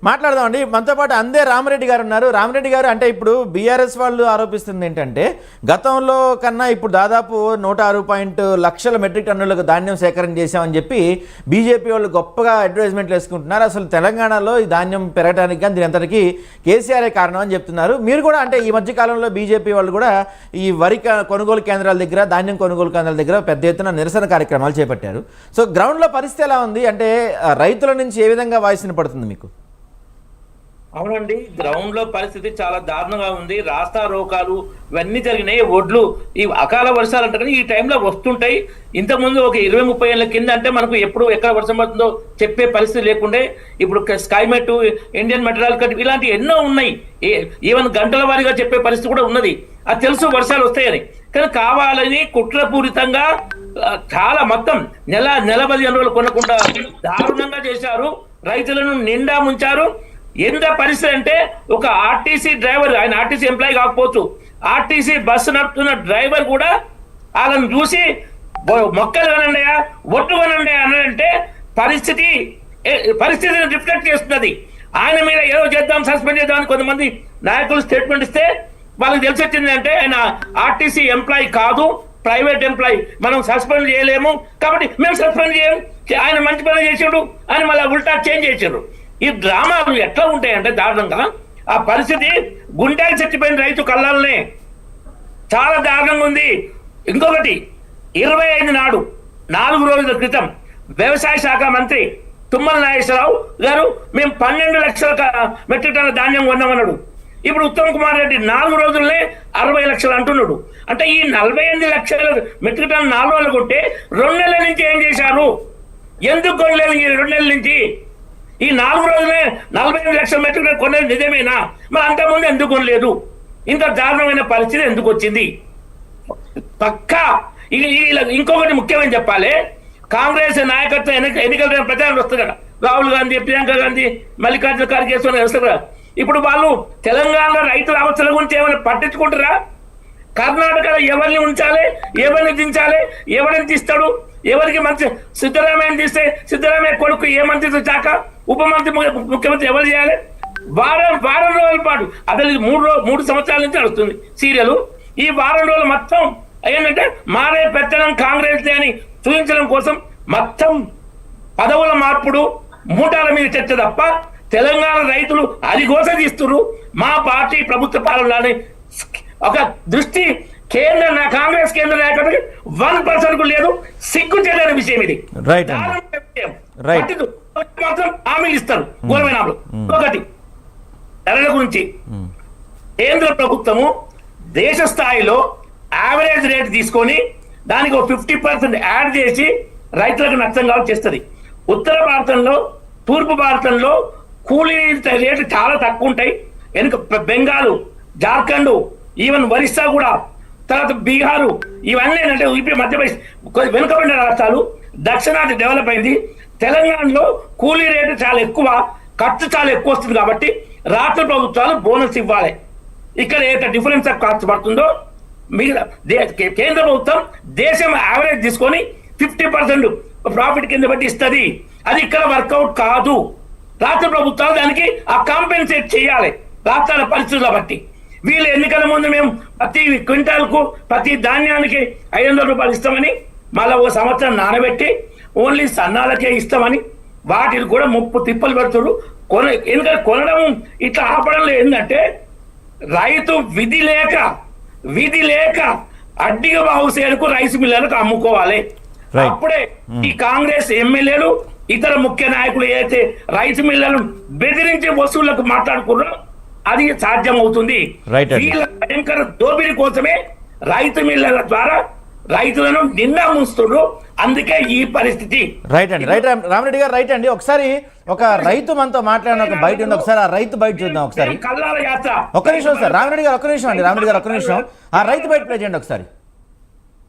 మాట్లాడదామండి. మనతో పాటు అందే రామరెడ్డి గారు ఉన్నారు. రామరెడ్డి గారు, అంటే ఇప్పుడు బీఆర్ఎస్ వాళ్ళు ఆరోపిస్తుంది ఏంటంటే గతంలో కన్నా ఇప్పుడు దాదాపు 106 లక్షల మెట్రిక్ టన్నులకు ధాన్యం సేకరణ చేశామని చెప్పి బీజేపీ వాళ్ళు గొప్పగా అడ్వర్టైజ్మెంట్లు వేసుకుంటున్నారు. అసలు తెలంగాణలో ఈ ధాన్యం పెరగడానికి కానీ దీని అంతటికీ కేసీఆరే కారణం అని చెప్తున్నారు. మీరు కూడా అంటే ఈ మధ్య కాలంలో బీజేపీ వాళ్ళు కూడా ఈ వరి కొనుగోలు కేంద్రాల దగ్గర, ధాన్యం కొనుగోలు కేంద్రాల దగ్గర పెద్ద ఎత్తున నిరసన కార్యక్రమాలు చేపట్టారు. సో గ్రౌండ్లో పరిస్థితి ఎలా ఉంది? అంటే రైతుల నుంచి ఏ విధంగా వాయిస్ వినపడుతుంది మీకు? అవునండి, గ్రౌండ్ లో పరిస్థితి చాలా దారుణంగా ఉంది. రాస్తా రోకాలు ఇవన్నీ జరిగినాయి. ఒడ్లు ఈ అకాల వర్షాలు అంటే ఈ టైంలో వస్తుంటాయి. ఇంతకుముందు ఒక 20-30 ఏళ్ళ కింద అంటే మనకు ఎప్పుడు ఎక్కడ వర్షం పడుతుందో చెప్పే పరిస్థితి లేకుండే. ఇప్పుడు స్కైమెట్, ఇండియన్ మెటీరియల్ ఇలాంటి ఎన్నో ఉన్నాయి. ఈవెన్ గంటల వారీగా చెప్పే పరిస్థితి కూడా ఉన్నది. అది తెలుసు వర్షాలు వస్తాయని. కానీ కావాలని కుట్రపూరితంగా చాలా మొత్తం నెల 15 రోజులు కొనకుండా దారుణంగా చేశారు. రైతులను నిండా ముంచారు. ఎంత పరిస్థితి అంటే ఒక ఆర్టీసీ డ్రైవర్, ఆయన ఆర్టీసీ ఎంప్లాయీ కాకపోవచ్చు, ఆర్టీసీ బస్సు నడుపుతున్న డ్రైవర్ కూడా వాళ్ళని చూసి మొక్కలు కొనండియా, ఒట్టు కొనండి అనంటే పరిస్థితిని రిఫ్లెక్ట్ చేస్తున్నది. ఆయన మీద ఏదో చేద్దాం, సస్పెండ్ చేద్దామని కొంతమంది నాయకులు స్టేట్మెంట్ ఇస్తే వాళ్ళకి తెలిసి వచ్చింది అంటే ఆయన ఆర్టీసీ ఎంప్లాయీ కాదు, ప్రైవేట్ ఎంప్లాయీ, మనం సస్పెండ్ చేయలేము కాబట్టి మేము సస్పెండ్ చేయము, ఆయన మంచి పని చేసాడు అని మళ్ళీ ఉల్టా చేంజ్ చేశారు. ఈ డ్రామాలు ఎట్లా ఉంటాయంటే దారుణంగా ఆ పరిస్థితి గుండెకి చచ్చిపోయిన రైతు కళ్ళల్నే చాలా దారుణంగా ఉంది. ఇంకొకటి 25 నాడు 4 రోజుల క్రితం వ్యవసాయ శాఖ మంత్రి తుమ్మల నాగేశ్వరరావు గారు మేము 12 లక్షల మెట్రిక్ టన్నుల ధాన్యం కొన్నామన్నాడు. ఇప్పుడు ఉత్తమ్ కుమార్ రెడ్డి 4 రోజులనే 60 లక్షలు అంటున్నాడు. అంటే ఈ 48 లక్షల మెట్రిక్ టన్ను 4 రోజులు కొట్టే 2 నెలల నుంచి ఏం చేశారు? ఎందుకు కొనలేదు ఈ 2 నెలల నుంచి? ఈ 4 రోజులే 45 లక్షల మెట్రిక్ టన్ను కొనేది నిజమేనా? మరి అంతకుముందు ఎందుకు కొనలేదు? ఇంత దారుణమైన పరిస్థితి ఎందుకు వచ్చింది? పక్కా ఇంకొకటి ముఖ్యమైన చెప్పాలి, కాంగ్రెస్ నాయకత్వం ఎన్నికల ప్రచారం వస్తుంది కదా, రాహుల్ గాంధీ, ప్రియాంక గాంధీ, మల్లికార్జున ఖార్గే వస్తారు కదా. ఇప్పుడు వాళ్ళు తెలంగాణలో రైతుల అవసరాల గురించి ఏమైనా పట్టించుకుంటారా? కర్ణాటకలో ఎవరిని ఉంచాలి, ఎవరిని దించాలి, ఎవరిని తీస్తాడు, ఎవరికి మంచి సిద్ధరామయ్యని తీస్తే సిద్ధరామయ్య కొడుకు ఏ మంత్రిత్వ శాఖ, ఉప మంత్రి, ముఖ్యమంత్రి ఎవరు చేయాలి? వారం రోజుల పాటు అసలు 3 సంవత్సరాల నుంచి నడుస్తుంది సీరియల్. ఈ వారం రోజులు మొత్తం ఏంటంటే మారే పెత్తనం కాంగ్రెస్ అని చూపించడం కోసం మొత్తం పదవుల మార్పుడు, మూటాల మీద చర్చ తప్ప తెలంగాణ రైతులు అది తీస్తున్నారు. మా పార్టీ ప్రభుత్వ పాలనలోని ఒక దృష్టి కాంగ్రెస్ కేంద్ర నాయకుడికి 1% లేదు. సిగ్గు చేయలేని విషయం ఇది. మాత్రం హామీలు ఇస్తారు ఘోరమైన. ఒకటి ధరల గురించి కేంద్ర ప్రభుత్వము దేశ స్థాయిలో యావరేజ్ రేట్ తీసుకొని దానికి 50% యాడ్ చేసి రైతులకు నష్టంగా చేస్తుంది. ఉత్తర భారతంలో, తూర్పు భారతంలో కూలీ రేటు చాలా తక్కువ ఉంటాయి. బెంగాల్, జార్ఖండ్, ఈవెన్ ఒరిస్సా కూడా, తర్వాత బీహారు, ఇవన్నీ ఏంటంటే యూపీ, మధ్యప్రదేశ్ వెనుకబడిన రాష్ట్రాలు. దక్షిణాది డెవలప్ అయింది. తెలంగాణలో కూలీ రేటు చాలా ఎక్కువ, ఖర్చు చాలా ఎక్కువ వస్తుంది. కాబట్టి రాష్ట్ర ప్రభుత్వాలు బోనస్ ఇవ్వాలి. ఇక్కడ ఏ డిఫరెన్స్ ఆఫ్ కాస్ట్ పడుతుందో కేంద్ర ప్రభుత్వం దేశం యావరేజ్ తీసుకొని 50% ప్రాఫిట్ కింద బట్టి ఇస్తుంది. అది ఇక్కడ వర్కౌట్ కాదు. రాష్ట్ర ప్రభుత్వాలు దానికి ఆ కాంపెన్సేట్ చేయాలి రాష్ట్రాల పరిస్థితుల బట్టి. వీళ్ళు ఎన్నికల ముందు మేము ప్రతి క్వింటాల్కు, ప్రతి ధాన్యానికి 500 రూపాయలు ఇస్తామని, మళ్ళీ 1 సంవత్సరం నానబెట్టి ఓన్లీ సన్నాలకే ఇస్తామని వాటిని కూడా 30 తిప్పలు పెడుతున్నారు. ఎందుకంటే కొనడం ఇట్లా ఆపడంలో ఏంటంటే రైతు విధి లేక అడ్డిగ బాహుసేలకు రైస్ మిల్లర్లకు అమ్ముకోవాలి. అప్పుడే ఈ కాంగ్రెస్ ఎమ్మెల్యేలు, ఇతర ముఖ్య నాయకులు ఏదైతే రైస్ మిల్లర్లు బెదిరించే వసూళ్లకు మాట్లాడుకున్నారో అది సాధ్యం అవుతుంది. వీళ్ళ భయంకర దోపిడీ కోసమే రైతు మిల్లర్ల ద్వారా రైతులను నిండా ముంచుతున్నారు. అందుకే ఈ పరిస్థితి. రైట్ రామరెడ్డి గారు, రైట్ అండి. ఒకసారి ఒక రైతు మనతో మాట్లాడిన ఒక బయట ఉంది, ఒకసారి ఆ రైతు బయట చూద్దాం. ఒకసారి కల్లాల యాత్ర. ఒక్క నిమిషం సార్, రామరెడ్డి గారు ఒక్క నిమిషం అండి. రామరెడ్డి గారు ఒక్క నిమిషం, ఆ రైతు బయట ప్లే చేయండి ఒకసారి.